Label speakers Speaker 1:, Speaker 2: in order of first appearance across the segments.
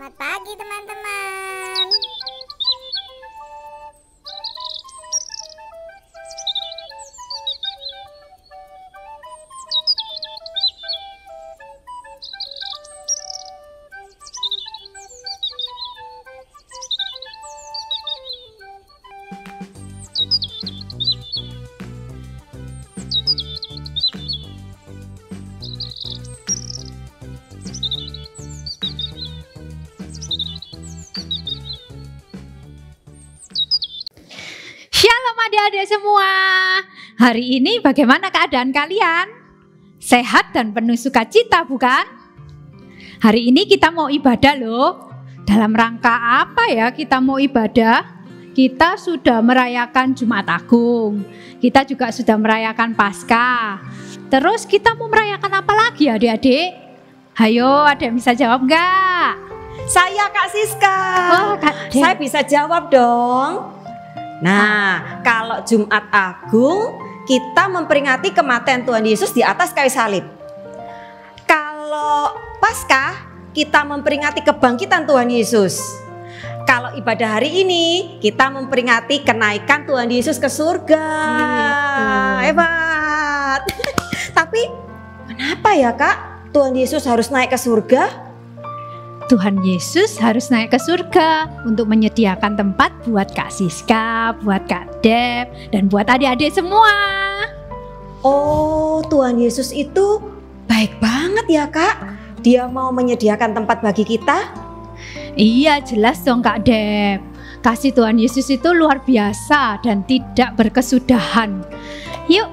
Speaker 1: Selamat pagi teman-teman.
Speaker 2: Shalom adik-adik semua. Hari ini bagaimana keadaan kalian? Sehat dan penuh sukacita bukan? Hari ini kita mau ibadah loh. Dalam rangka apa ya kita mau ibadah? Kita sudah merayakan Jumat Agung. Kita juga sudah merayakan Paskah. Terus kita mau merayakan apa lagi adik-adik? Hayo, ada yang bisa jawab enggak?
Speaker 3: Saya Kak Siska.
Speaker 2: Oh, Kak Dek.
Speaker 3: Saya bisa jawab dong. Nah, kalau Jumat Agung kita memperingati kematian Tuhan Yesus di atas kayu salib. Kalau Paskah kita memperingati kebangkitan Tuhan Yesus. Kalau ibadah hari ini kita memperingati kenaikan Tuhan Yesus ke surga. Hebat. Tapi kenapa ya Kak Tuhan Yesus harus naik ke surga?
Speaker 2: Tuhan Yesus harus naik ke surga untuk menyediakan tempat buat Kak Siska, buat Kak Dep, dan buat adik-adik semua.
Speaker 3: Oh, Tuhan Yesus itu baik banget ya Kak. Dia mau menyediakan tempat bagi kita.
Speaker 2: Iya, jelas dong Kak Dep. Kasih Tuhan Yesus itu luar biasa dan tidak berkesudahan. Yuk,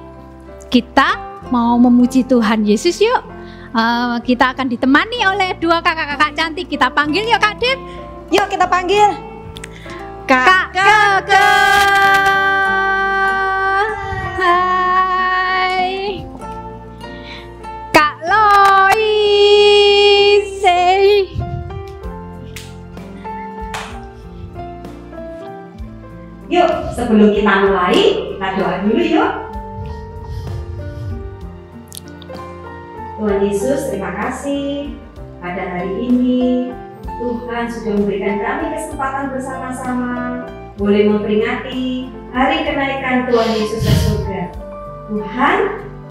Speaker 2: kita mau memuji Tuhan Yesus yuk. Kita akan ditemani oleh dua kakak-kakak cantik. Kita panggil yuk Kak Dep.
Speaker 3: Yuk kita panggil
Speaker 2: Kakak. Hai. Kak Loise.
Speaker 3: Yuk sebelum kita mulai kita doa dulu yuk. Tuhan Yesus, terima kasih pada hari ini Tuhan sudah memberikan kami kesempatan bersama-sama boleh memperingati hari kenaikan Tuhan Yesus ke surga. Tuhan,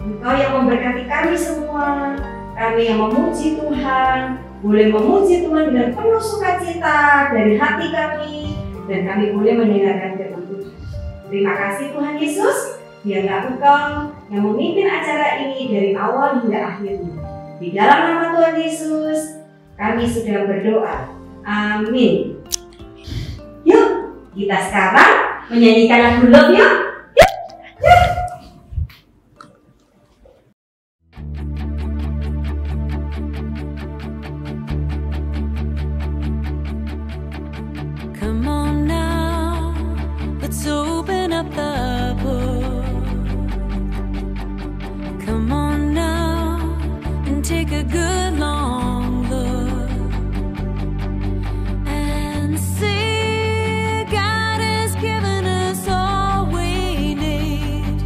Speaker 3: Engkau yang memberkati kami semua, kami yang memuji Tuhan, boleh memuji Tuhan dengan penuh sukacita dari hati kami, dan kami boleh mendengarkan firman Tuhan. Terima kasih Tuhan Yesus. Biarlah Engkau yang memimpin acara ini dari awal hingga akhirnya. Di dalam nama Tuhan Yesus, kami sudah berdoa. Amin. Yuk, kita sekarang menyanyikan lagu Love yuk.
Speaker 4: Come on now, let's open up the book. Come on now and take a good long look and see God has given us all we need.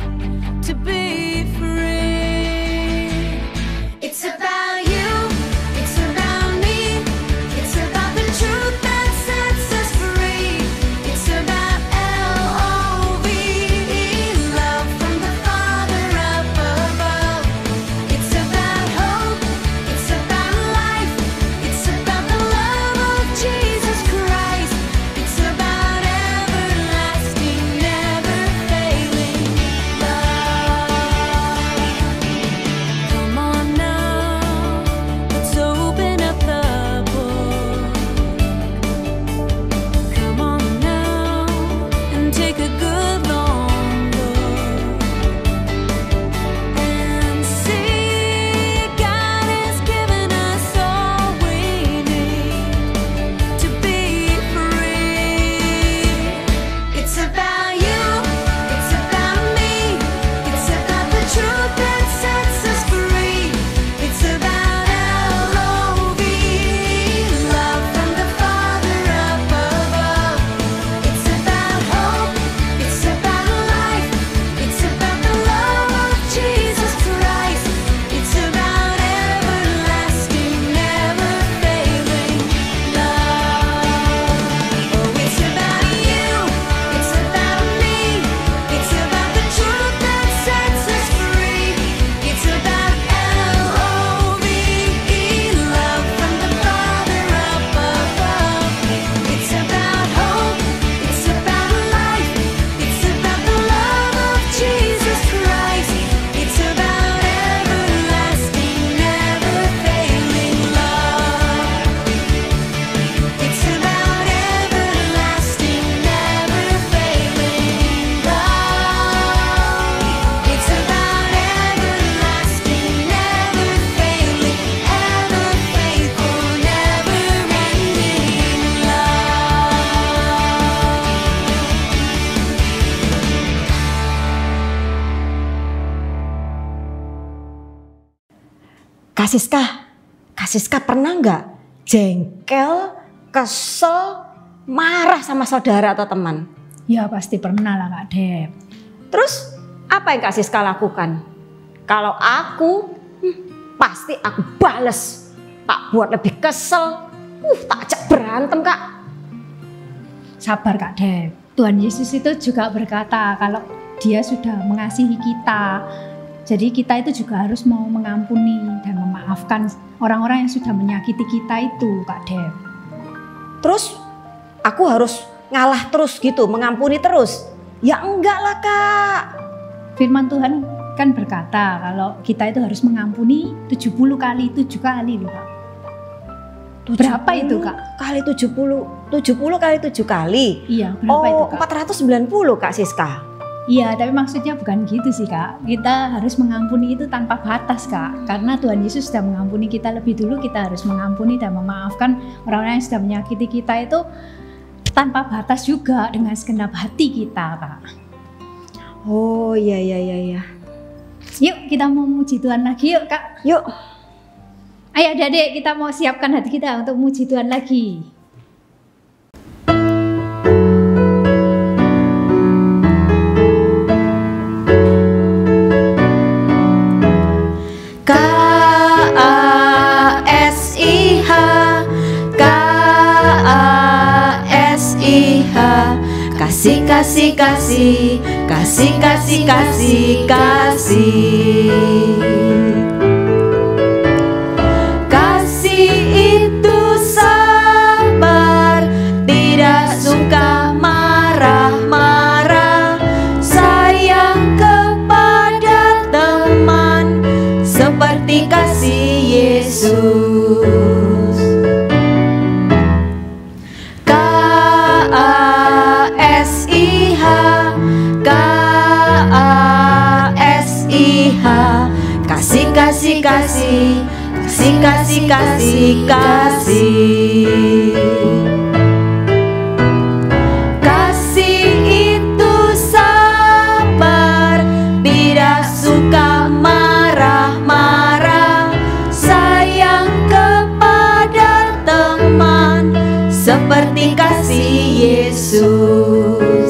Speaker 5: Kak Siska pernah nggak jengkel, kesel, marah sama saudara atau teman?
Speaker 2: Ya pasti pernah lah Kak Dep.
Speaker 5: Terus apa yang Kak Siska lakukan? Kalau aku, pasti aku bales. Tak buat lebih kesel, tak ajak berantem Kak.
Speaker 2: Sabar Kak Dep. Tuhan Yesus itu juga berkata kalau Dia sudah mengasihi kita. Jadi kita itu juga harus mau mengampuni dan memaafkan orang-orang yang sudah menyakiti kita itu Kak Dep.
Speaker 5: Terus aku harus ngalah terus gitu, mengampuni terus? Ya enggak lah Kak.
Speaker 2: Firman Tuhan kan berkata kalau kita itu harus mengampuni 70 kali 7 kali loh Kak. Berapa itu Kak?
Speaker 5: Kali 70 kali 7 kali.
Speaker 2: Iya, berapa itu Kak?
Speaker 5: 490 Kak Siska.
Speaker 2: Iya, tapi maksudnya bukan gitu sih Kak. Kita harus mengampuni itu tanpa batas Kak. Karena Tuhan Yesus sudah mengampuni kita lebih dulu, kita harus mengampuni dan memaafkan orang-orang yang sudah menyakiti kita itu tanpa batas juga dengan segenap hati kita Kak.
Speaker 5: Oh iya.
Speaker 2: Yuk kita mau muji Tuhan lagi yuk Kak.
Speaker 5: Yuk.
Speaker 2: Ayo adik-adik kita mau siapkan hati kita untuk muji Tuhan lagi.
Speaker 4: Kasih, kasih, kasih, kasih, kasih, kasih. Kasih itu sabar, tidak suka marah-marah, sayang kepada teman seperti kasih Yesus. Kasih, kasih, kasih, kasih, kasih, kasih. Kasih itu sabar, tidak suka marah-marah, sayang kepada teman seperti kasih Yesus.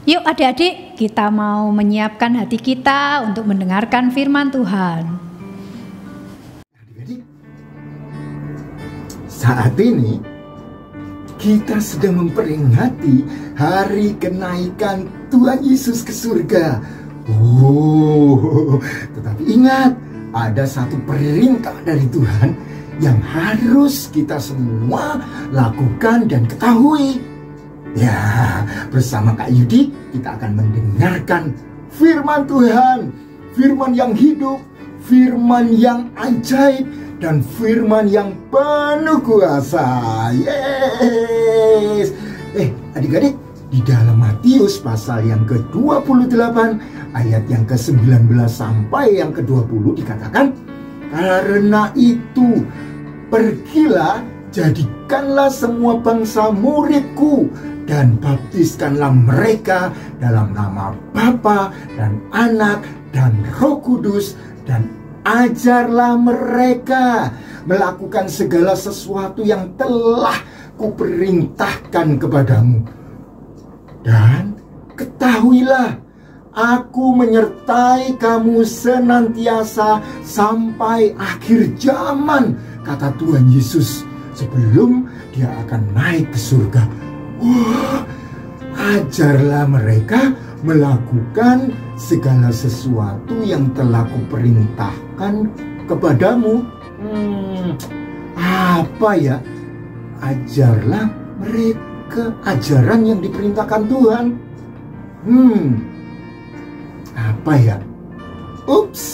Speaker 2: Yuk adik-adik, kita mau menyiapkan hati kita untuk mendengarkan firman Tuhan.
Speaker 6: Adik-adik, saat ini kita sedang memperingati hari kenaikan Tuhan Yesus ke surga. Tetapi ingat, ada satu perintah dari Tuhan yang harus kita semua lakukan dan ketahui. Ya, bersama Kak Yudi kita akan mendengarkan firman Tuhan, firman yang hidup, firman yang ajaib dan firman yang penuh kuasa. Yes. Adik-adik, di dalam Matius pasal yang ke-28 ayat yang ke-19 sampai yang ke-20 dikatakan, karena itu pergilah, jadikanlah semua bangsa muridku dan baptiskanlah mereka dalam nama Bapa dan Anak dan Roh Kudus, dan ajarlah mereka melakukan segala sesuatu yang telah kuperintahkan kepadamu. Dan ketahuilah, aku menyertai kamu senantiasa sampai akhir zaman, kata Tuhan Yesus sebelum dia akan naik ke surga. Wah, ajarlah mereka melakukan segala sesuatu yang telah kuperintahkan kepadamu. Apa ya? Ajarlah mereka ajaran yang diperintahkan Tuhan. Apa ya? Ups,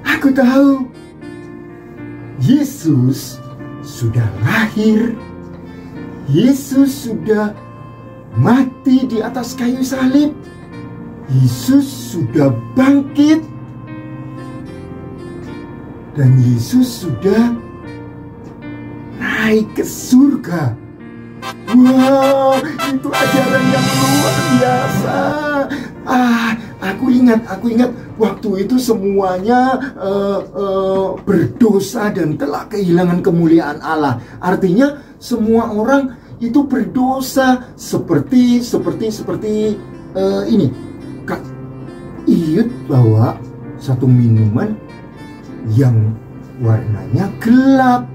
Speaker 6: aku tahu. Yesus sudah lahir. Yesus sudah mati di atas kayu salib. Yesus sudah bangkit. Dan Yesus sudah naik ke surga. Wow, itu ajaran yang luar biasa. Aku ingat waktu itu semuanya berdosa dan telah kehilangan kemuliaan Allah. Artinya semua orang itu berdosa seperti ini. Kak Iyut bawa satu minuman yang warnanya gelap.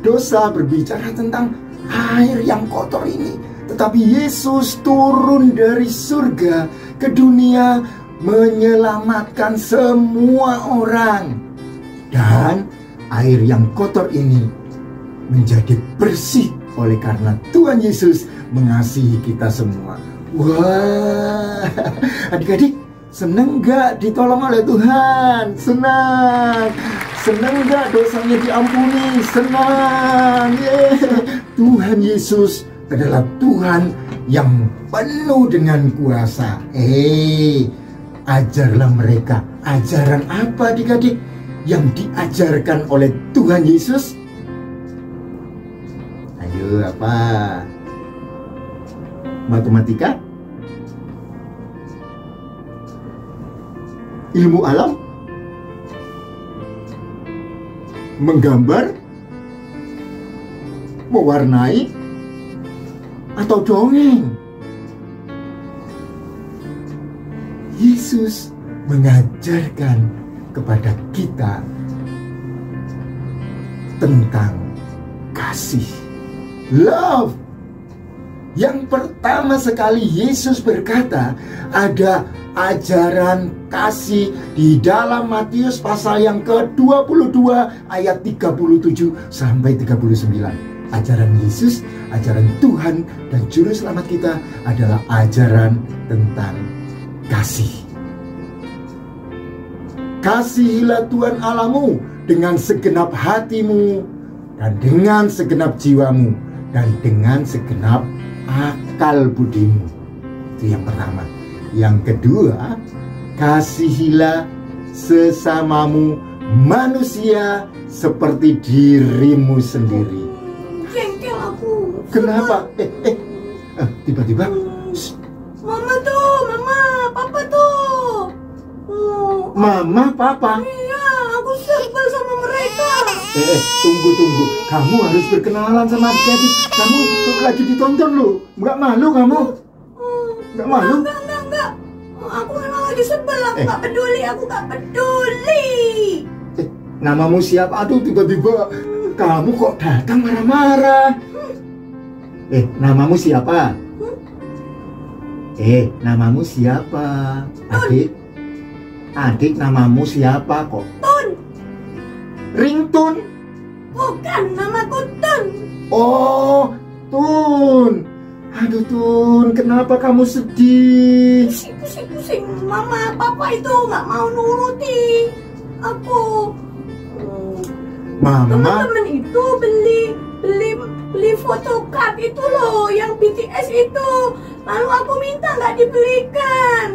Speaker 6: Dosa berbicara tentang air yang kotor ini. Tetapi Yesus turun dari surga ke dunia menyelamatkan semua orang. Dan air yang kotor ini menjadi bersih oleh karena Tuhan Yesus mengasihi kita semua. Wah, adik-adik, seneng gak ditolong oleh Tuhan? Senang. Senang gak dosanya diampuni? Senang. Tuhan Yesus adalah Tuhan yang penuh dengan kuasa. Ajarlah mereka. Ajaran apa adik-adik yang diajarkan oleh Tuhan Yesus? Ayo, apa? Matematika? Ilmu alam? Menggambar? Mewarnai? Atau dongeng? Yesus mengajarkan kepada kita tentang kasih, love. Yang pertama sekali Yesus berkata ada ajaran kasih di dalam Matius pasal yang ke-22 ayat 37 sampai 39. Ajaran Yesus, ajaran Tuhan dan Juru Selamat kita adalah ajaran tentang kasih. Kasihilah Tuhan Allahmu dengan segenap hatimu dan dengan segenap jiwamu dan dengan segenap akal budimu. Itu yang pertama. Yang kedua, kasihilah sesamamu manusia seperti dirimu sendiri.
Speaker 1: Jengkel aku.
Speaker 6: Kenapa? Tiba-tiba
Speaker 1: Mama tuh, Mama, Papa tuh.
Speaker 6: Mama, Papa.
Speaker 1: Iya, aku sebel sama mereka.
Speaker 6: Tunggu. Kamu harus berkenalan sama adik-adik. Kamu lagi ditonton loh. Nggak malu kamu? Nggak malu?
Speaker 1: Enggak. Aku memang lagi sebel, aku nggak peduli, aku nggak peduli.
Speaker 6: Namamu siapa? Aduh, tiba-tiba kamu kok datang marah-marah. Namamu siapa? Namamu siapa? Adik namamu siapa kok?
Speaker 1: Tun.
Speaker 6: Ringtun?
Speaker 1: Bukan, namaku Tun.
Speaker 6: Oh, Tun. Aduh Tun, kenapa kamu sedih?
Speaker 1: Pusing. Mama, Papa itu nggak mau nuruti. aku.
Speaker 6: Mama,
Speaker 1: Teman-teman itu beli photocard itu loh, yang BTS itu. Lalu aku minta nggak dibelikan.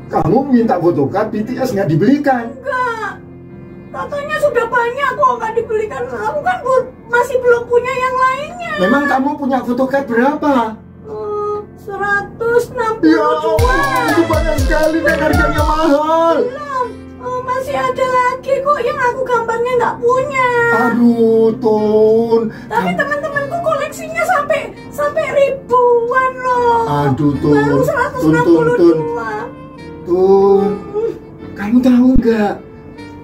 Speaker 6: kamu minta photocard BTS nggak dibelikan?
Speaker 1: Enggak. Katanya sudah banyak kok nggak dibelikan. Aku kan masih belum punya yang lainnya.
Speaker 6: Memang kamu punya photocard berapa?
Speaker 1: 162.
Speaker 6: Ya Allah, itu banyak sekali dan harganya mahal.
Speaker 1: Belum. Masih ada lagi kok yang aku gambarnya nggak punya.
Speaker 6: Aduh, Tun.
Speaker 1: Tapi teman-temanku koleksinya sampai ribuan loh.
Speaker 6: Aduh, Tun.
Speaker 1: Baru 162.
Speaker 6: Tun, kamu tahu nggak?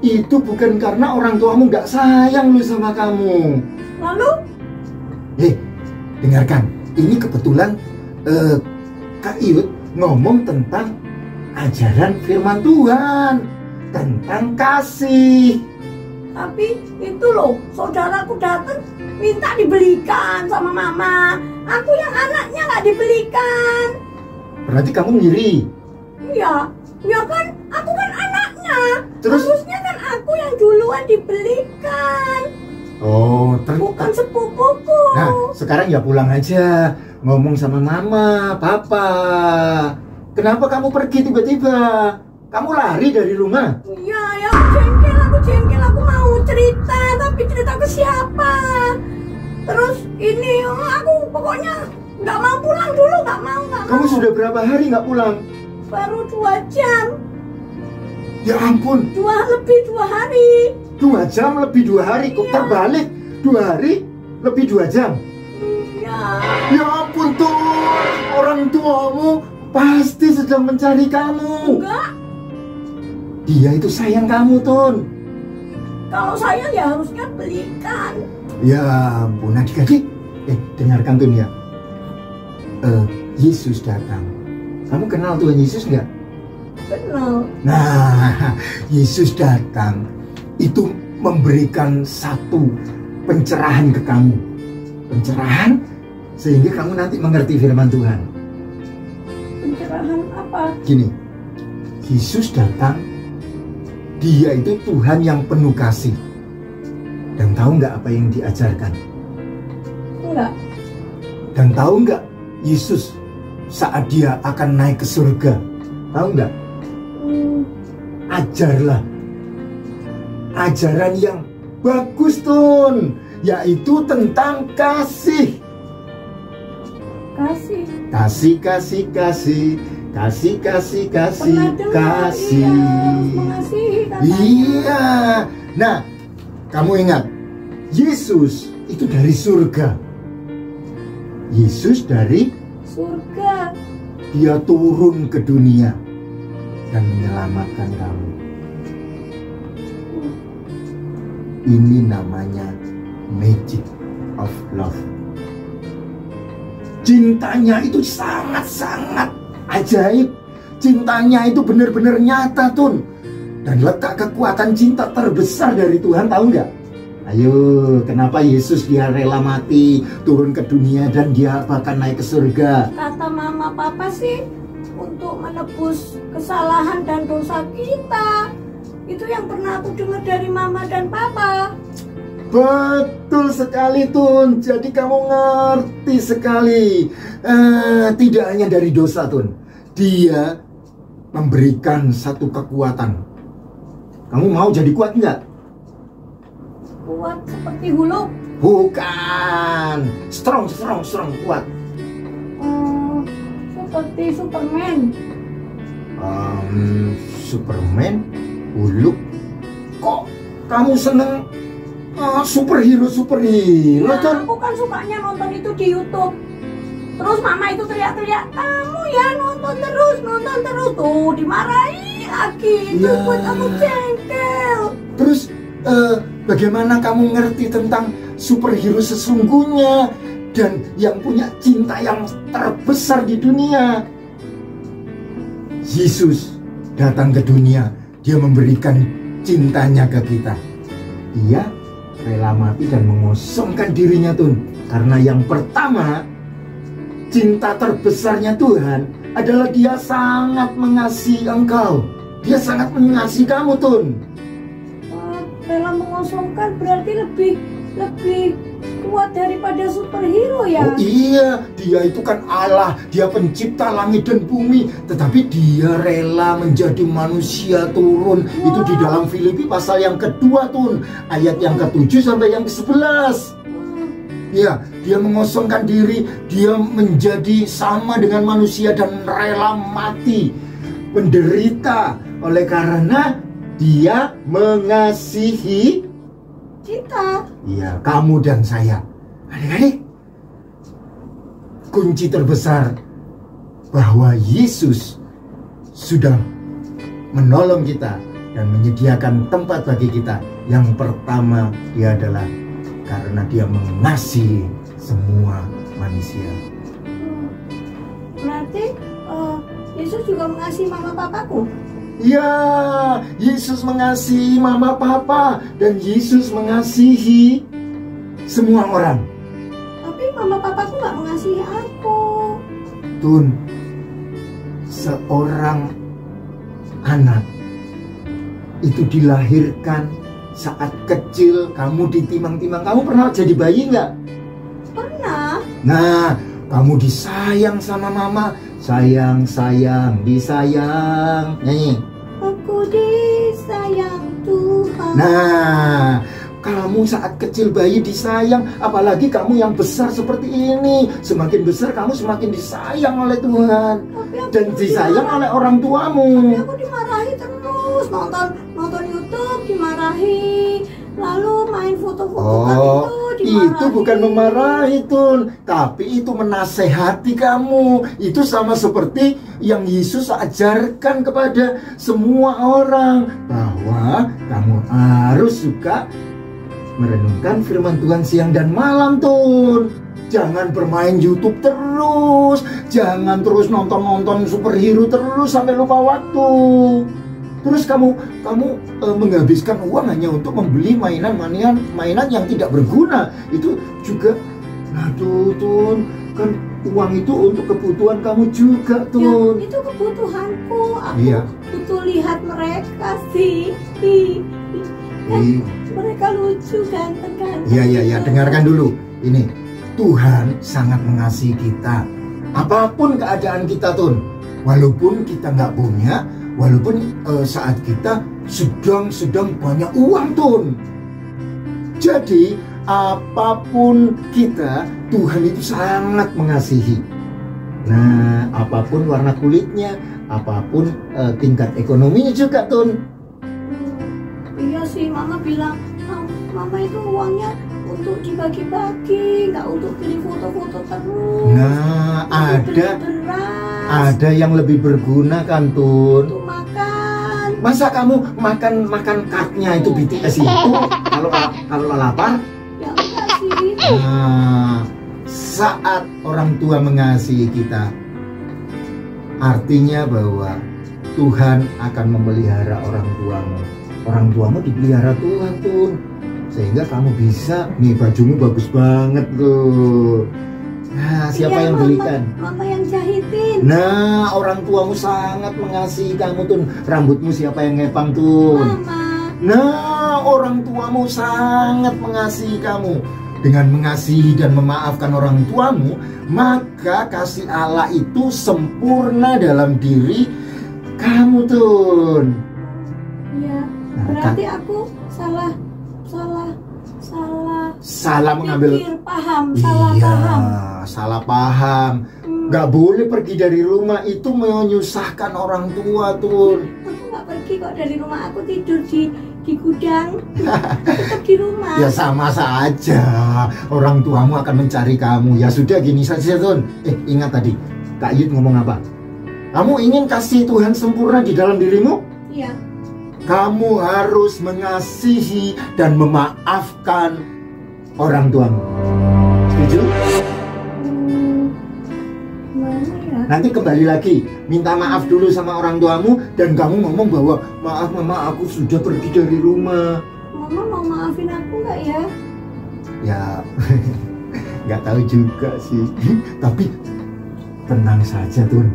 Speaker 6: Itu bukan karena orang tuamu nggak sayang loh sama kamu.
Speaker 1: Lalu?
Speaker 6: Dengarkan. Ini kebetulan Kak Iyut ngomong tentang ajaran firman Tuhan, tentang kasih.
Speaker 1: Tapi itu loh, saudaraku datang minta dibelikan sama mama. Aku yang anaknya nggak dibelikan.
Speaker 6: Berarti kamu ngiri.
Speaker 1: Iya, ya kan, aku kan anaknya.
Speaker 6: Terus?
Speaker 1: Harusnya kan aku yang duluan dibelikan.
Speaker 6: Oh,
Speaker 1: Bukan sepupuku.
Speaker 6: Nah, sekarang ya pulang aja. Ngomong sama mama, papa. Kenapa kamu pergi tiba-tiba? Kamu lari dari rumah?
Speaker 1: Iya, ya aku jengkel, aku mau cerita, tapi cerita ke siapa? Terus ini, aku pokoknya nggak mau pulang dulu, nggak mau.
Speaker 6: Kamu sudah berapa hari nggak pulang?
Speaker 1: Baru 2 jam.
Speaker 6: Ya ampun,
Speaker 1: Lebih 2 hari.
Speaker 6: 2 jam lebih 2 hari. Kok terbalik? 2 hari lebih 2 jam.
Speaker 1: Iya.
Speaker 6: Ya ampun, Tun. Orang tuamu pasti sedang mencari kamu.
Speaker 1: Enggak,
Speaker 6: Dia itu sayang kamu, Tun.
Speaker 1: kalau saya ya harusnya belikan.
Speaker 6: Ya ampun, adik-adik. Dengarkan, Tun ya. Yesus datang. Kamu kenal Tuhan Yesus nggak?
Speaker 1: Kenal.
Speaker 6: Nah, Yesus datang itu memberikan satu pencerahan ke kamu. Pencerahan sehingga kamu nanti mengerti firman Tuhan.
Speaker 1: Pencerahan apa?
Speaker 6: Gini, Yesus datang, dia itu Tuhan yang penuh kasih. Dan tahu nggak apa yang diajarkan?
Speaker 1: Enggak.
Speaker 6: Dan tahu nggak Yesus saat dia akan naik ke surga? Tahu nggak? Ajarlah ajaran yang bagus, Tun, yaitu tentang kasih.
Speaker 1: Kasih.
Speaker 6: Kasih, kasih, kasih, kasih, kasih, kasih,
Speaker 1: Pernah dengar,
Speaker 6: kasih.
Speaker 1: iya, harus mengasihi katanya.
Speaker 6: Iya. Nah, kamu ingat, Yesus itu dari surga. Yesus dari
Speaker 1: Surga.
Speaker 6: dia turun ke dunia dan menyelamatkan kamu. Ini namanya magic of love. Cintanya itu sangat-sangat ajaib. Cintanya itu benar-benar nyata, Tun. Dan letak kekuatan cinta terbesar dari Tuhan, tahu nggak? Ayo, kenapa Yesus dia rela mati, turun ke dunia dan dia bahkan naik ke surga?
Speaker 1: Kata mama papa sih untuk menebus kesalahan dan dosa kita. Itu yang pernah aku dengar dari mama dan papa.
Speaker 6: Betul sekali, Tun. Jadi kamu ngerti sekali. Tidak hanya dari dosa, Tun. Dia memberikan satu kekuatan. Kamu mau jadi kuat nggak?
Speaker 1: Kuat seperti Hulk.
Speaker 6: Bukan. Strong, kuat.
Speaker 1: Seperti Superman.
Speaker 6: Superman, Hulk. Kok kamu seneng superhero,
Speaker 1: Ya,
Speaker 6: Tun?
Speaker 1: aku kan sukanya nonton itu di YouTube. Terus mama itu teriak-teriak, kamu ya nonton terus. Tuh dimarahi lagi. Itu
Speaker 6: Ya.
Speaker 1: buat aku jengkel.
Speaker 6: Terus bagaimana kamu ngerti tentang superhero sesungguhnya dan yang punya cinta yang terbesar di dunia? Yesus datang ke dunia, dia memberikan cintanya ke kita. Dia rela mati dan mengosongkan dirinya, Tun. Karena yang pertama, cinta terbesarnya Tuhan adalah dia sangat mengasihi engkau. Dia sangat mengasihi kamu, Tun.
Speaker 1: rela mengosongkan berarti lebih kuat daripada superhero ya.
Speaker 6: Oh iya, dia itu kan Allah, dia pencipta langit dan bumi, tetapi dia rela menjadi manusia turun. Itu di dalam Filipi pasal yang kedua Tun, ayat yang ke-7 sampai yang ke-11. Ya, dia mengosongkan diri, dia menjadi sama dengan manusia dan rela mati, menderita oleh karena dia mengasihi
Speaker 1: kita.
Speaker 6: iya, kamu dan saya. Adik-adik, kunci terbesar bahwa Yesus sudah menolong kita dan menyediakan tempat bagi kita. Yang pertama, dia adalah karena dia mengasihi semua manusia.
Speaker 1: Berarti Yesus juga mengasihi mama papaku.
Speaker 6: Ya, Yesus mengasihi mama papa dan Yesus mengasihi semua orang.
Speaker 1: Tapi mama papaku nggak mengasihi aku.
Speaker 6: Tun, seorang anak itu dilahirkan saat kecil, kamu ditimang-timang. Kamu pernah jadi bayi nggak?
Speaker 1: Pernah.
Speaker 6: Nah, kamu disayang sama mama. Sayang, disayang. Nyanyi.
Speaker 1: Aku disayang Tuhan.
Speaker 6: Nah, kamu saat kecil bayi disayang, apalagi kamu yang besar seperti ini. Semakin besar kamu semakin disayang oleh Tuhan dan disayang oleh orang tuamu.
Speaker 1: Tapi aku dimarahi terus, nonton YouTube dimarahi, lalu main foto-foto dimarahi.
Speaker 6: Itu bukan memarahi Tun, tapi itu menasehati kamu. Itu sama seperti yang Yesus ajarkan kepada semua orang, bahwa kamu harus suka merenungkan firman Tuhan siang dan malam Tun. Jangan bermain YouTube terus, jangan terus nonton superhero terus sampai lupa waktu. Terus kamu menghabiskan uang hanya untuk membeli mainan yang tidak berguna. Itu juga, aduh Tun, kan uang itu untuk kebutuhan kamu juga Tun.
Speaker 1: Ya, itu kebutuhanku. Aku
Speaker 6: Iya.
Speaker 1: butuh lihat mereka sih. Mereka lucu, ganteng.
Speaker 6: Iya, dengarkan dulu. Ini, Tuhan sangat mengasihi kita. Apapun keadaan kita Tun, walaupun kita nggak punya, walaupun saat kita sedang banyak uang Tun. Jadi apapun kita, Tuhan itu sangat mengasihi. Nah, apapun warna kulitnya, apapun tingkat ekonominya juga Tun.
Speaker 1: Iya sih, mama bilang, mama itu uangnya untuk dibagi-bagi, nggak untuk beli foto-foto terus.
Speaker 6: Nah,
Speaker 1: untuk beli beras,
Speaker 6: ada yang lebih berguna kan Tun.
Speaker 1: untuk makan.
Speaker 6: Masa kamu makan kartnya itu BTS itu kalau lapar?
Speaker 1: Ya enggak sih.
Speaker 6: Nah, saat orang tua mengasihi kita, artinya bahwa Tuhan akan memelihara orang tuamu. Orang tuamu dipelihara Tuhan Tun, sehingga kamu bisa, nih bajumu bagus banget tuh. Nah, siapa
Speaker 1: Iya,
Speaker 6: yang belikan?
Speaker 1: Mama yang jahitin.
Speaker 6: Nah, orang tuamu sangat mengasihi kamu Tun. Rambutmu siapa yang ngepang Tun?
Speaker 1: Mama.
Speaker 6: Nah, orang tuamu sangat mengasihi kamu. Dengan mengasihi dan memaafkan orang tuamu, maka kasih Allah itu sempurna dalam diri kamu Tun.
Speaker 1: Iya.
Speaker 6: Nah,
Speaker 1: Berarti aku
Speaker 6: salah mengambil.
Speaker 1: paham.
Speaker 6: Salah paham. Nggak boleh pergi dari rumah, itu menyusahkan orang tua Tun.
Speaker 1: Aku nggak pergi kok dari rumah, aku tidur di gudang. Tetap di rumah.
Speaker 6: Ya sama saja, orang tuamu akan mencari kamu. Ya sudah gini saja Tun. Ingat tadi Kak Yud ngomong apa? Kamu ingin kasih Tuhan sempurna di dalam dirimu?
Speaker 1: Iya.
Speaker 6: Kamu harus mengasihi dan memaafkan orang tuamu. Setuju?
Speaker 1: Mana ya?
Speaker 6: Nanti kembali lagi, minta maaf dulu sama orang tuamu, dan kamu ngomong bahwa maaf mama, aku sudah pergi dari rumah.
Speaker 1: Mama mau maafin aku nggak ya?
Speaker 6: Ya, nggak tahu juga sih. Tapi tenang saja Tun,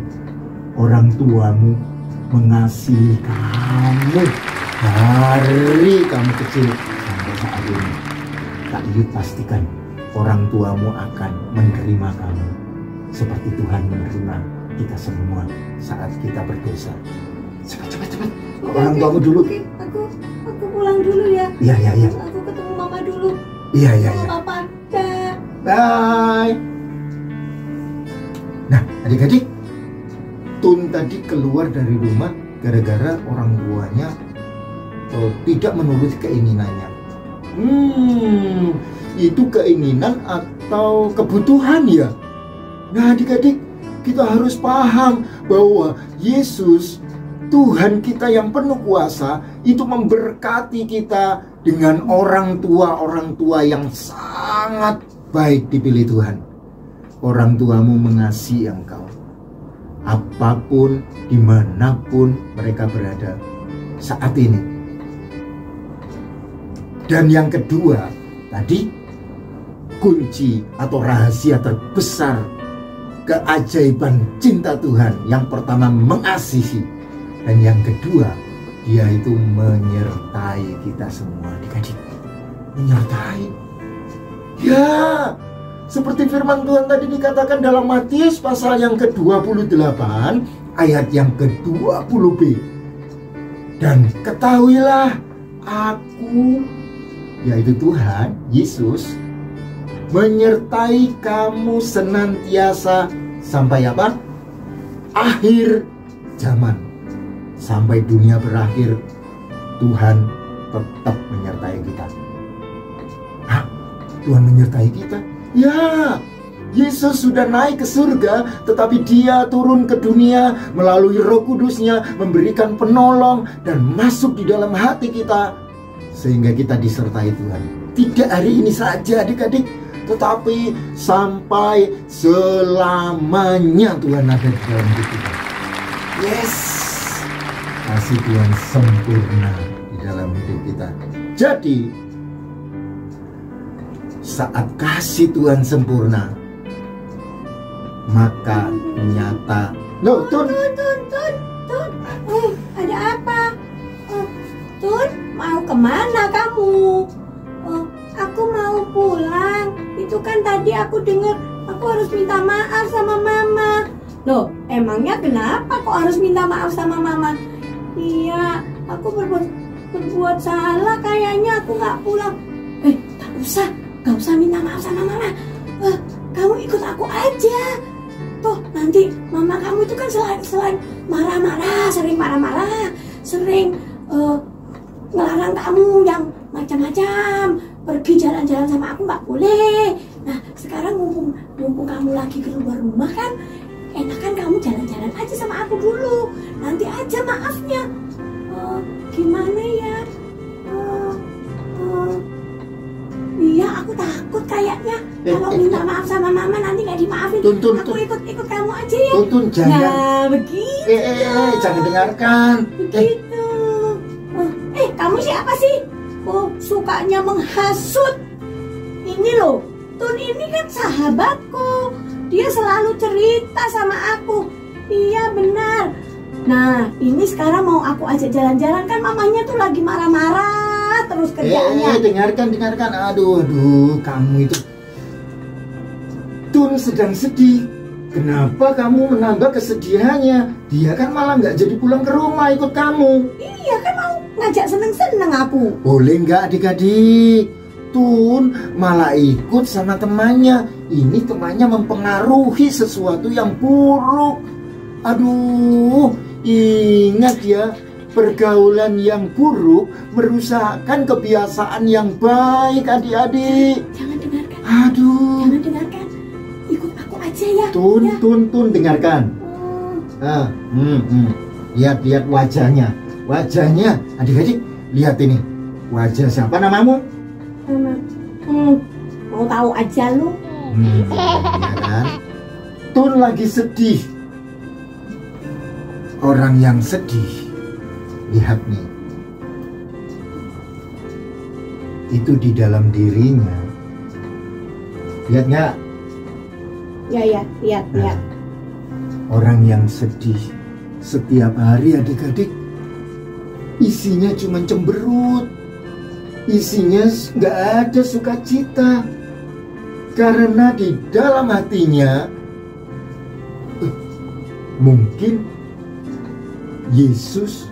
Speaker 6: orang tuamu mengasihi kamu Dari kamu kecil sampai saat ini, Kak Yud pastikan orang tuamu akan menerima kamu seperti Tuhan menerima kita semua saat kita berdosa. Cepat. Orang tuamu dulu.
Speaker 1: Oke, aku pulang dulu ya.
Speaker 6: Iya.
Speaker 1: Aku ketemu mama dulu.
Speaker 6: Iya.
Speaker 1: Papa ada.
Speaker 6: Bye. Nah, adik-adik, Tun tadi keluar dari rumah gara-gara orang tuanya tidak menuruti keinginannya. Itu keinginan atau kebutuhan ya? Nah, adik-adik, kita harus paham bahwa Yesus, Tuhan kita yang penuh kuasa, itu memberkati kita dengan orang tua yang sangat baik dipilih Tuhan. Orang tuamu mengasihi engkau, apapun, dimanapun mereka berada saat ini. Dan yang kedua, tadi kunci atau rahasia terbesar keajaiban cinta Tuhan. Yang pertama mengasihi, dan yang kedua Dia itu menyertai kita semua. Adik-adik, menyertai. Ya, seperti firman Tuhan tadi dikatakan dalam Matius pasal yang ke-28 ayat yang ke-20b. Dan ketahuilah aku, yaitu Tuhan Yesus, menyertai kamu senantiasa sampai apa? Akhir zaman. Sampai dunia berakhir, Tuhan tetap menyertai kita. Hah? Tuhan menyertai kita? Ya, Yesus sudah naik ke surga, tetapi Dia turun ke dunia melalui Roh Kudus-Nya, memberikan penolong dan masuk di dalam hati kita, sehingga kita disertai Tuhan. Tidak hari ini saja adik-adik, tetapi sampai selamanya Tuhan ada di dalam hidup kita. Yes, kasih Tuhan sempurna di dalam hidup kita. Jadi saat kasih Tuhan sempurna, maka nyata. Loh, Tun.
Speaker 1: Ada apa? Tun, mau kemana kamu? Aku mau pulang. Itu kan tadi aku dengar aku harus minta maaf sama mama. Loh, emangnya kenapa kok harus minta maaf sama mama? Iya, aku berbuat salah kayaknya, aku nggak pulang. Gak usah minta maaf sama mama. Kamu ikut aku aja. Toh nanti mama kamu itu kan selain marah-marah, sering ngelarang kamu yang macam-macam. Pergi jalan-jalan sama aku nggak boleh. Nah, sekarang mumpung kamu lagi keluar rumah kan, enakan kamu jalan-jalan aja sama aku dulu. Nanti aja maafnya. Gimana ya? Iya, aku takut kayaknya kalau minta maaf sama mama nanti nggak dimaafin. Aku ikut kamu aja ya.
Speaker 6: Tun, jangan.
Speaker 1: Nah, begitu.
Speaker 6: Jangan dengarkan.
Speaker 1: Begitu. Kamu siapa sih? Sukanya menghasut. Ini loh, Tun ini kan sahabatku. Dia selalu cerita sama aku. Iya benar. Nah, ini sekarang mau aku ajak jalan-jalan kan mamanya tuh lagi marah-marah terus kerjaannya.
Speaker 6: Dengarkan. Aduh, kamu itu. Tun sedang sedih. Kenapa kamu menambah kesedihannya? Dia kan malah nggak jadi pulang ke rumah ikut kamu.
Speaker 1: Iya kan mau ngajak seneng-seneng aku.
Speaker 6: Boleh nggak adik-adik? Tun malah ikut sama temannya. Ini temannya mempengaruhi sesuatu yang buruk. Aduh, ingat ya, pergaulan yang buruk merusakkan kebiasaan yang baik adik-adik.
Speaker 1: Jangan dengarkan.
Speaker 6: Aduh.
Speaker 1: Jangan dengarkan. Ikut aku aja ya.
Speaker 6: Tun, dengarkan. Lihat wajahnya. Wajahnya, adik-adik, lihat ini. Wajah siapa namamu?
Speaker 1: Mau tahu aja lu.
Speaker 6: Ya kan? Tun lagi sedih. Orang yang sedih, lihat nih, itu di dalam dirinya. Lihat nggak?
Speaker 1: Ya, lihat.
Speaker 6: Orang yang sedih setiap hari adik-adik isinya cuma cemberut, isinya nggak ada sukacita. Karena di dalam hatinya mungkin Yesus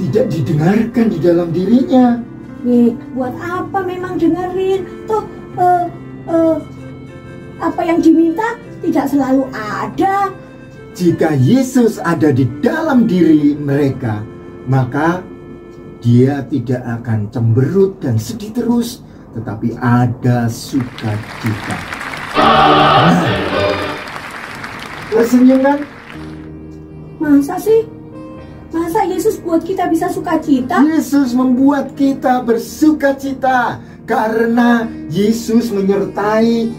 Speaker 6: tidak didengarkan di dalam dirinya.
Speaker 1: Buat apa memang dengerin? Toh apa yang diminta tidak selalu ada.
Speaker 6: Jika Yesus ada di dalam diri mereka, maka dia tidak akan cemberut dan sedih terus, tetapi ada sukacita. Nah, tersenyum kan?
Speaker 1: Masa sih? Masa Yesus buat kita bisa sukacita?
Speaker 6: Yesus membuat kita bersukacita karena Yesus menyertai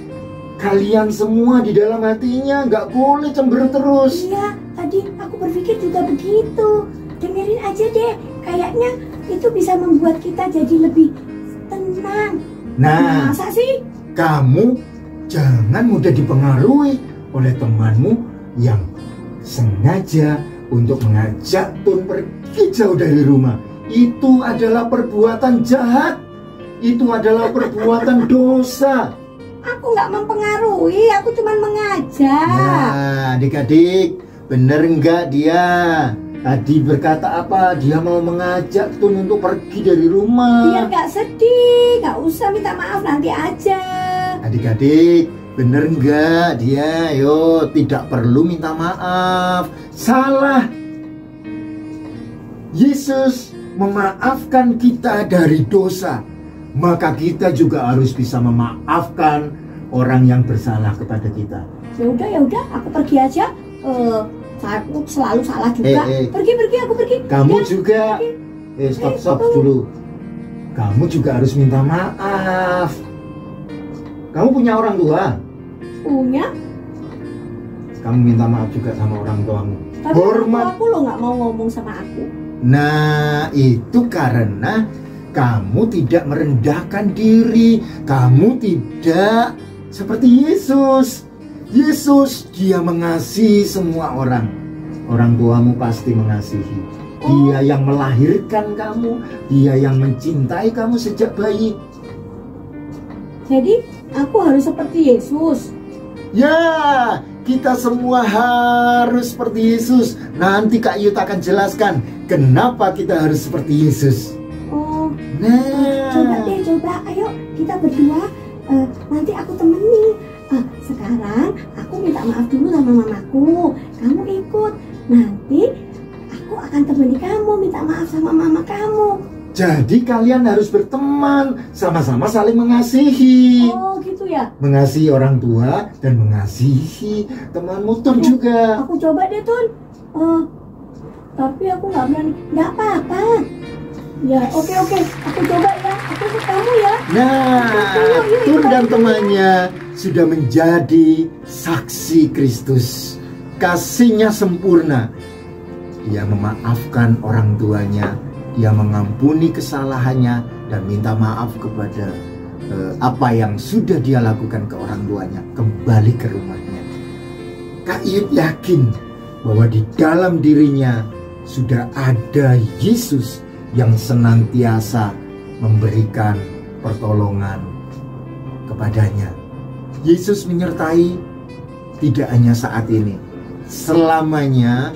Speaker 6: kalian semua di dalam hatinya. Nggak boleh cemberut terus.
Speaker 1: Iya, tadi aku berpikir juga begitu. Dengerin aja deh, kayaknya itu bisa membuat kita jadi lebih tenang.
Speaker 6: Nah,
Speaker 1: masa sih?
Speaker 6: Kamu jangan mudah dipengaruhi oleh temanmu yang sengaja untuk mengajak Tun pergi jauh dari rumah. Itu adalah perbuatan jahat. Itu adalah perbuatan dosa.
Speaker 1: Aku nggak mempengaruhi, aku cuma mengajak.
Speaker 6: Nah, adik-adik, bener nggak dia? Tadi berkata apa? Dia mau mengajak Tun untuk pergi dari rumah.
Speaker 1: Biar nggak sedih, nggak usah minta maaf, nanti aja.
Speaker 6: Adik-adik, bener nggak dia? Yo, tidak perlu minta maaf. Salah. Yesus memaafkan kita dari dosa, maka kita juga harus bisa memaafkan orang yang bersalah kepada kita.
Speaker 1: Ya udah, aku pergi aja. Aku selalu salah juga. Pergi, aku pergi.
Speaker 6: Kamu
Speaker 1: ya,
Speaker 6: juga. Stop dulu. Kamu juga harus minta maaf. Kamu punya orang tua?
Speaker 1: Punya.
Speaker 6: Kamu minta maaf juga sama orang tuamu.
Speaker 1: Tapi
Speaker 6: Hormat.
Speaker 1: Aku lo nggak mau ngomong sama aku.
Speaker 6: Nah, itu karena kamu tidak merendahkan diri. Kamu tidak seperti Yesus. Yesus, dia mengasihi semua orang. Orang tuamu pasti mengasihi. Dia yang melahirkan kamu. Dia yang mencintai kamu sejak bayi.
Speaker 1: Jadi, aku harus seperti Yesus.
Speaker 6: Ya, kita semua harus seperti Yesus. Nanti Kak Yud akan jelaskan kenapa kita harus seperti Yesus.
Speaker 1: Oh,
Speaker 6: nah,
Speaker 1: coba. Ayo, kita berdua. Nanti aku temani. Sekarang aku minta maaf dulu sama mamaku. Kamu ikut. Nanti aku akan temani kamu minta maaf sama mama kamu.
Speaker 6: Jadi kalian harus berteman, sama-sama saling mengasihi.
Speaker 1: Oh gitu ya.
Speaker 6: Mengasihi orang tua dan mengasihi temanmu Tun juga.
Speaker 1: Aku coba deh Tun. Tapi aku nggak berani. Nggak apa-apa. Ya oke. Aku coba ya. Aku ikut kamu ya.
Speaker 6: Nah, Tun dan temannya sudah menjadi saksi Kristus. Kasihnya sempurna. Dia memaafkan orang tuanya. Dia mengampuni kesalahannya dan minta maaf kepada apa yang sudah dia lakukan ke orang tuanya. Kembali ke rumahnya. Kak Yud yakin bahwa di dalam dirinya sudah ada Yesus yang senantiasa memberikan pertolongan kepadanya. Yesus menyertai tidak hanya saat ini, selamanya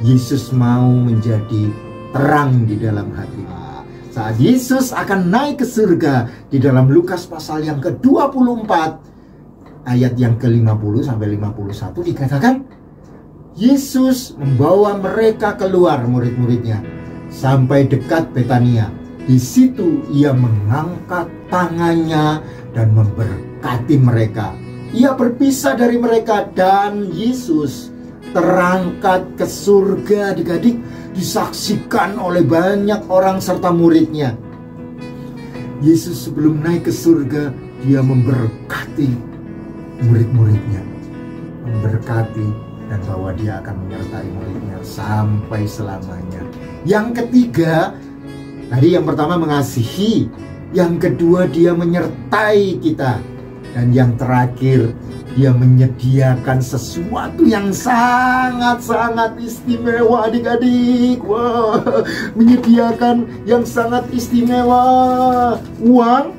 Speaker 6: Yesus mau menjadi terang di dalam hatimu. Saat Yesus akan naik ke surga di dalam Lukas pasal yang ke-24 ayat yang ke-50 sampai 51 dikatakan Yesus membawa mereka keluar, murid-muridnya, sampai dekat Betania. Di situ ia mengangkat tangannya dan memberkati mereka. Ia berpisah dari mereka dan Yesus terangkat ke surga. Adik-adik, disaksikan oleh banyak orang serta muridnya. Yesus sebelum naik ke surga, dia memberkati murid-muridnya, memberkati dan bahwa dia akan menyertai muridnya sampai selamanya. Yang ketiga, tadi yang pertama mengasihi, yang kedua dia menyertai kita. Dan yang terakhir, Dia menyediakan sesuatu yang sangat-sangat istimewa, adik-adik. Wah, menyediakan yang sangat istimewa. Uang?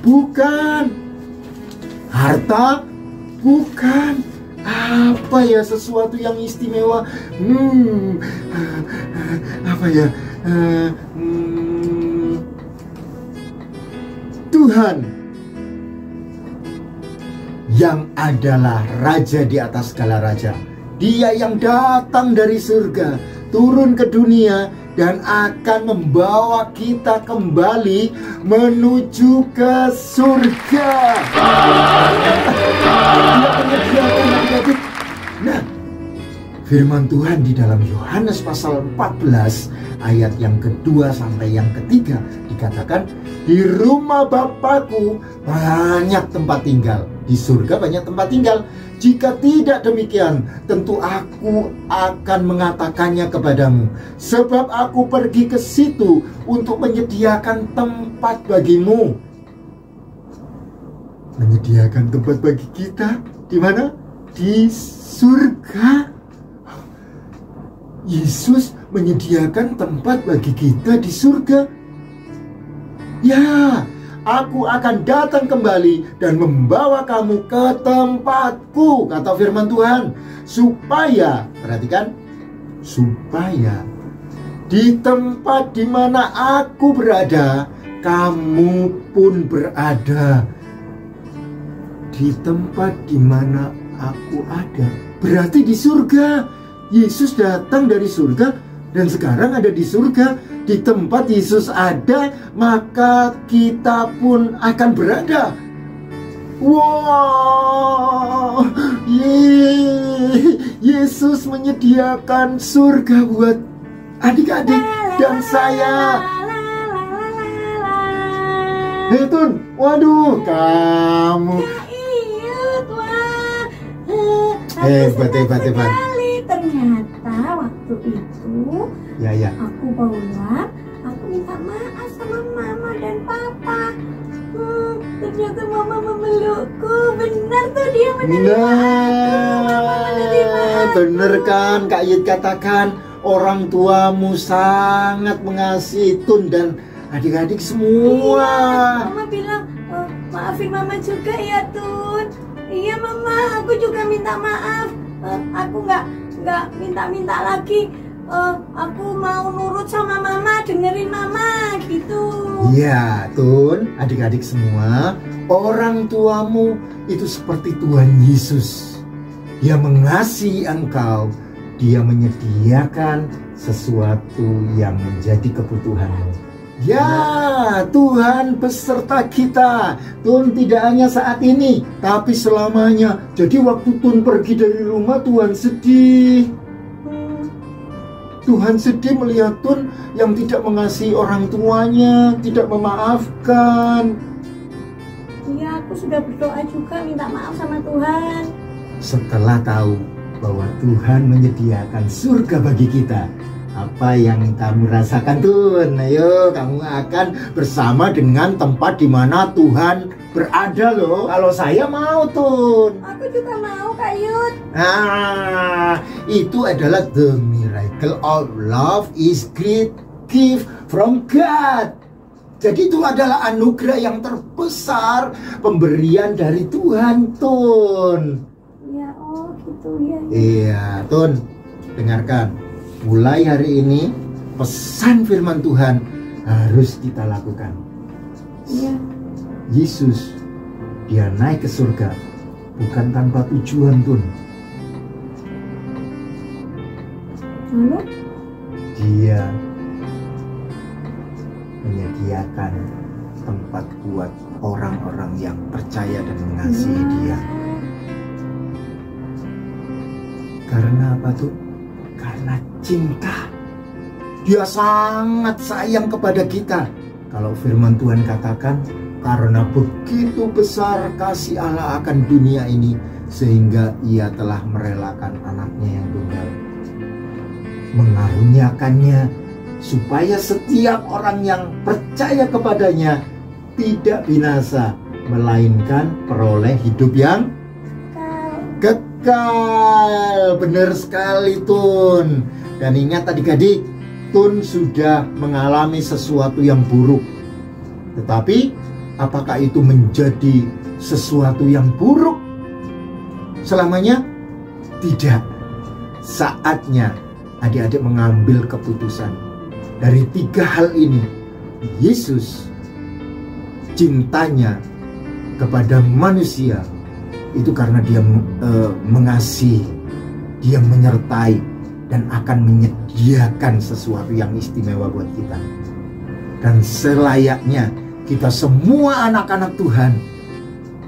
Speaker 6: Bukan. Harta? Bukan. Apa ya sesuatu yang istimewa? Apa ya? Tuhan yang adalah Raja di atas segala raja. Dia yang datang dari surga, turun ke dunia, dan akan membawa kita kembali menuju ke surga. Nah, firman Tuhan di dalam Yohanes pasal 14 ayat yang kedua sampai yang ketiga dikatakan, di rumah Bapakku banyak tempat tinggal. Di surga banyak tempat tinggal. Jika tidak demikian, tentu aku akan mengatakannya kepadamu. Sebab aku pergi ke situ untuk menyediakan tempat bagimu. Menyediakan tempat bagi kita di mana? Di surga. Yesus menyediakan tempat bagi kita di surga. Ya, aku akan datang kembali dan membawa kamu ke tempatku, kata firman Tuhan. Supaya, perhatikan, supaya di tempat di mana aku berada, kamu pun berada. Di tempat di mana aku ada, berarti di surga. Yesus datang dari surga dan sekarang ada di surga. Di tempat Yesus ada, maka kita pun akan berada. Wow, Yesus menyediakan surga buat adik-adik dan saya. Hei Tun, waduh, kamu hebat.
Speaker 1: Ternyata waktu itu
Speaker 6: Ya.
Speaker 1: aku pulang, aku minta maaf sama mama dan papa. Ternyata mama memelukku. Benar tuh dia menerima aku.
Speaker 6: Bener kan Kak Yit katakan, orang tuamu sangat mengasihi Tun dan adik-adik semua.
Speaker 1: Iya, mama bilang, maafin mama juga ya Tun. Iya mama, aku juga minta maaf. Aku nggak minta lagi. Aku mau nurut sama mama, dengerin mama gitu.
Speaker 6: Iya Tun, adik-adik semua, orang tuamu itu seperti Tuhan Yesus. Dia mengasihi engkau. Dia menyediakan sesuatu yang menjadi kebutuhanmu. Ya, Tuhan beserta kita. Tun tidak hanya saat ini, tapi selamanya. Jadi waktu Tun pergi dari rumah, Tuhan sedih. Tuhan sedih melihat Tun yang tidak mengasihi orang tuanya, tidak memaafkan.
Speaker 1: Iya, aku sudah berdoa juga minta maaf sama Tuhan.
Speaker 6: Setelah tahu bahwa Tuhan menyediakan surga bagi kita, apa yang kamu rasakan Tun? Ayo, kamu akan bersama dengan tempat di mana Tuhan berada loh. Kalau saya mau Tun.
Speaker 1: Aku juga mau Kak Yud.
Speaker 6: Itu adalah the miracle of love is great gift from God. Jadi itu adalah anugerah yang terbesar, pemberian dari Tuhan Tun.
Speaker 1: Ya, oh gitu ya.
Speaker 6: Iya Tun, dengarkan. Mulai hari ini pesan firman Tuhan harus kita lakukan.
Speaker 1: Iya.
Speaker 6: Yesus, dia naik ke surga bukan tanpa tujuan Tun.
Speaker 1: Lalu?
Speaker 6: Dia menyediakan tempat buat orang-orang yang percaya dan mengasihi Dia. Karena apa tuh? Karena cinta. Dia sangat sayang kepada kita. Kalau firman Tuhan katakan, karena begitu besar kasih Allah akan dunia ini, sehingga Ia telah merelakan anaknya yang tunggal, mengaruniakannya supaya setiap orang yang percaya kepadanya tidak binasa, melainkan peroleh hidup yang kekal. Benar sekali Tun. Dan ingat adik-adik, Tun sudah mengalami sesuatu yang buruk. Tetapi apakah itu menjadi sesuatu yang buruk selamanya? Tidak. Saatnya adik-adik mengambil keputusan. Dari 3 hal ini, Yesus cintanya kepada manusia itu karena dia mengasihi, dia menyertai, dan akan menyediakan sesuatu yang istimewa buat kita. Dan selayaknya kita semua anak-anak Tuhan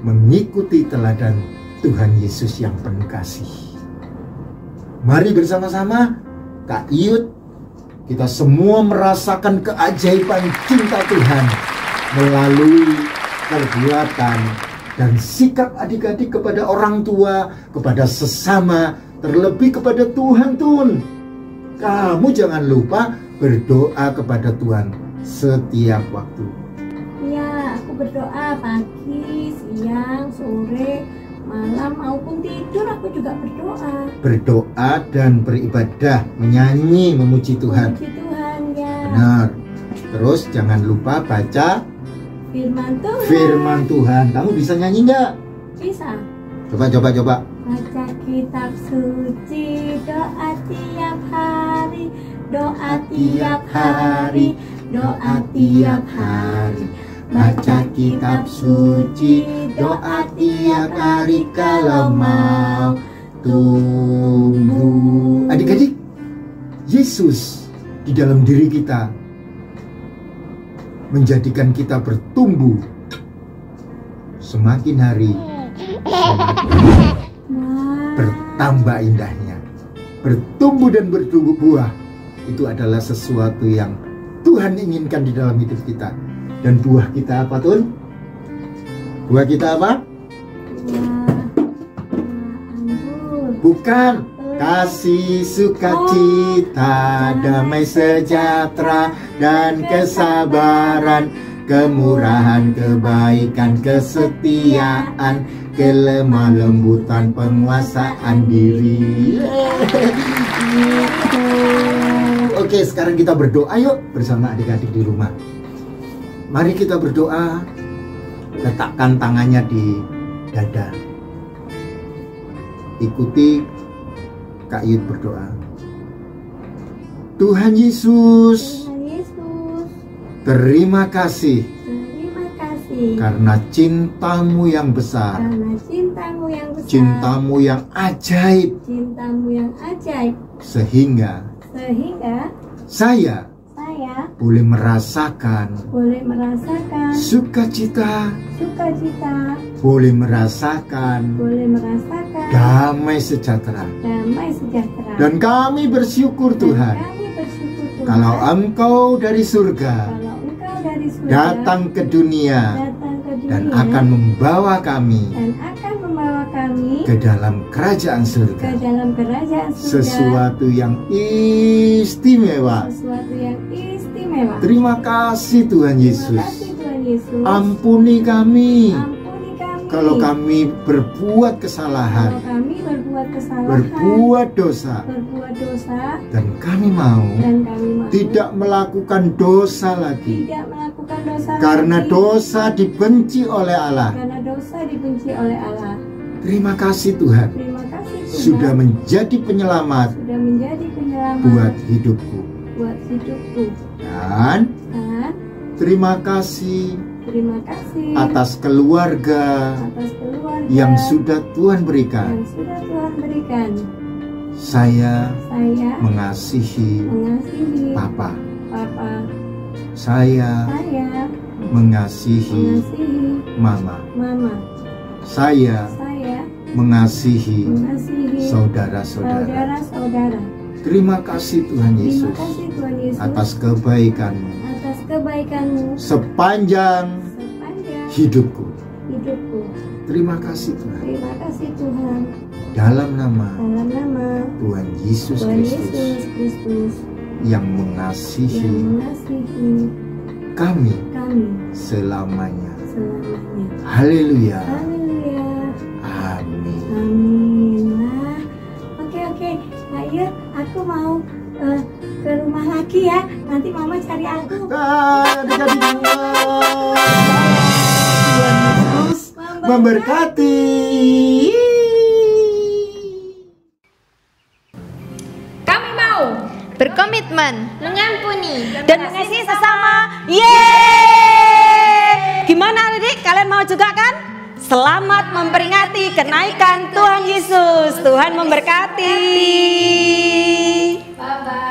Speaker 6: mengikuti teladan Tuhan Yesus yang penuh kasih. Mari bersama-sama Kak Iyut, kita semua merasakan keajaiban cinta Tuhan melalui perbuatan dan sikap adik-adik kepada orang tua, kepada sesama, terlebih kepada Tuhan Tun. Kamu jangan lupa berdoa kepada Tuhan setiap waktu.
Speaker 1: Ya, aku berdoa pagi, siang, sore, malam maupun tidur aku juga berdoa.
Speaker 6: Berdoa dan beribadah, menyanyi, memuji Tuhan.
Speaker 1: Memuji Tuhan ya.
Speaker 6: Benar. Terus jangan lupa baca
Speaker 1: Firman Tuhan.
Speaker 6: Firman Tuhan. Kamu bisa nyanyi nggak?
Speaker 1: Bisa.
Speaker 6: Coba.
Speaker 1: Baca kitab suci, doa tiap hari, doa tiap hari, doa tiap hari.
Speaker 6: Baca kitab suci, doa tiap hari kalau mau tumbuh. Adik-adik, Yesus di dalam diri kita menjadikan kita bertumbuh semakin hari semakin bertambah indahnya. Bertumbuh dan bertumbuh buah itu adalah sesuatu yang Tuhan inginkan di dalam hidup kita. Dan buah kita apa Tun? Buah kita apa?
Speaker 1: Anggur.
Speaker 6: Bukan. Kasih, sukacita, damai sejahtera, dan kesabaran, kemurahan, kebaikan, kesetiaan, kelemah lembutan, penguasaan diri. Oke, sekarang kita berdoa yuk bersama adik-adik di rumah. Mari kita berdoa. Letakkan tangannya di dada. Ikuti Kak Iyut berdoa. Tuhan Yesus, terima kasih karena cintamu yang besar, cintamu yang ajaib, sehingga saya boleh merasakan sukacita, boleh merasakan damai sejahtera. Dan kami bersyukur Tuhan, kalau Engkau dari surga datang ke dunia dan akan membawa kami ke dalam kerajaan surga, sesuatu yang istimewa. Terima kasih Tuhan Yesus. Ampuni kami kalau kami berbuat kesalahan, berbuat dosa, dan kami mau tidak melakukan dosa lagi, karena dosa dibenci oleh Allah. Terima kasih Tuhan, sudah menjadi penyelamat buat hidupku. Dan terima kasih atas keluarga yang sudah Tuhan berikan. Saya mengasihi Papa. Saya mengasihi Mama. Saya mengasihi saudara-saudara. Terima kasih Tuhan Yesus atas kebaikan-Mu sepanjang hidupku. Terima kasih Tuhan. Dalam nama Tuhan Yesus Kristus yang mengasihi kami selamanya.
Speaker 1: selamanya.
Speaker 6: Haleluya.
Speaker 1: Haleluya.
Speaker 6: Amin.
Speaker 1: Amin. Nah, oke. Ayo, aku mau ke rumah lagi ya. Nanti mama cari aku.
Speaker 6: Adik-adik semua. Tuhan Yesus memberkati.
Speaker 2: Kami mau
Speaker 7: berkomitmen, mengampuni,
Speaker 5: Dan mengasihi sesama. Yeay! Gimana adik? Kalian mau juga kan? Selamat memperingati kenaikan Tuhan Yesus. Tuhan memberkati.
Speaker 1: Bye-bye.